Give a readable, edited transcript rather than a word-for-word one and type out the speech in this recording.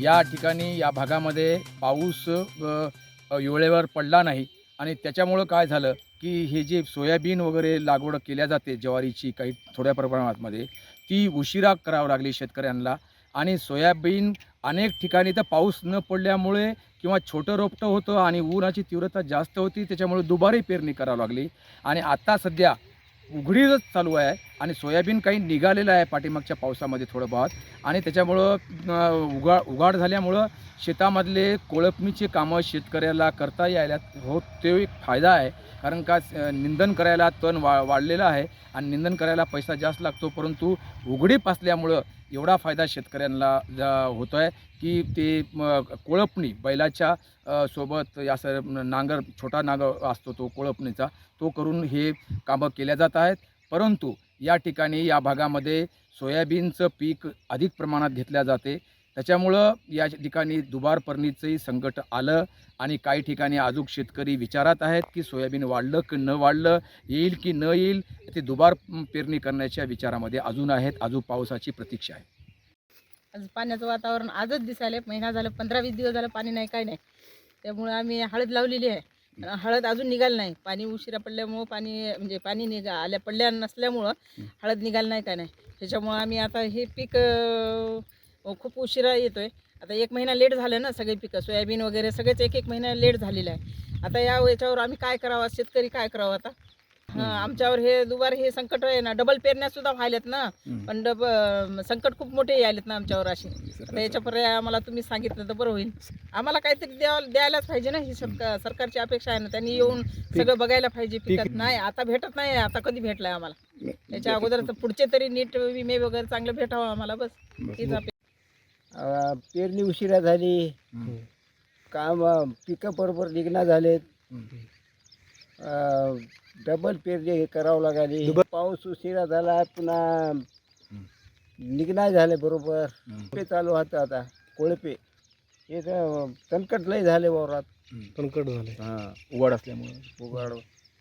या ठिकाणी या भागामध्ये पाऊस वेळेवर पडला नाही आणि त्याच्यामुळं काय झालं की हे जे सोयाबीन वगैरे लागवड केल्या जाते ज्वारीची काही थोड्या प्रमाणामध्ये ती उशिरा करावं लागली शेतकऱ्यांना आणि सोयाबीन अनेक ठिकाणी तर पाऊस न पडल्यामुळे किंवा छोटं रोपटं होतं आणि उन्हाची तीव्रता जास्त होती त्याच्यामुळे दुबारी पेरणी करावी लागली आणि आता सध्या उघडीच चालू आहे आणि सोयाबीन काही निघालेलं आहे पाठीमागच्या पावसामध्ये थोडं बहुत आणि त्याच्यामुळं उघाड झाल्यामुळं शेतामधले कोळपणीचे कामं शेतकऱ्याला करता यायला होत ते एक फायदा आहे कारण का निंदन करायला तण वाढलेलं आहे आणि निंदन करायला पैसा जास्त लागतो परंतु उघडीप असल्यामुळं एवढा फायदा शेतकऱ्यांना होतो आहे की ते कोळपणी बैलाच्या सोबत असं नांगर छोटा नांगर असतो तो कोळपणीचा तो करून हे कामं केल्या जात आहेत परंतु या ठिकाणी या भागामध्ये सोयाबीनचं पीक अधिक प्रमाणात घेतल्या जाते त्याच्यामुळं या ठिकाणी दुबार पेरणीचंही संकट आलं आणि काही ठिकाणी अजून शेतकरी विचारात आहेत की सोयाबीन वाढलं की न वाढलं येईल की न येईल ते दुबार पेरणी करण्याच्या विचारामध्ये अजून आहेत अजून पावसाची प्रतीक्षा आहे. आज पाण्याचं वातावरण आजच दिसायला महिना झालं 15-20 दिवस झालं पाणी नाही काय नाही त्यामुळे आम्ही हळद लावलेली आहे हळद अजून निघाली नाही पाणी उशिरा पडल्यामुळं पाणी पडल्या नसल्यामुळं हळद निघाली नाही काय नाही त्याच्यामुळं आम्ही आता हे पीक खूप उशिरा येतोय आता 1 महिना लेट झालं ना सगळे पिकं सोयाबीन वगैरे सगळेच 1-1 महिना लेट झालेलं आहे आता याच्यावर आम्ही काय करावं शेतकरी काय करावं आता आमच्यावर हे दुबार हे संकट आहे ना डबल पेरण्या सुद्धा व्हायलेत ना पण संकट खूप मोठे यायलेत ना आमच्यावर अशी आता याच्या पर्याय आम्हाला तुम्ही सांगितलं तर बरं होईल आम्हाला काहीतरी द्यायलाच पाहिजे ना ही सरकारची अपेक्षा आहे ना त्यांनी येऊन सगळं बघायला पाहिजे पिकात नाही आता भेटत नाही आता कधी भेटलाय आम्हाला त्याच्या अगोदर तर पुढचे तरी नीट विमे वगैरे चांगलं भेटावं आम्हाला बस हीच अपेक्षा. पेरणी उशिरा झाली काम पिकं बरोबर निघणार झालेत डबल पेरणी करावं लागली पाऊस उशिरा झाला पुन्हा निघणार झाले बरोबर कोळपे चालू होतं आता कोळपे हे तर संकट लय झाले वावरात संकट झाले उघाड असल्यामुळं उघाड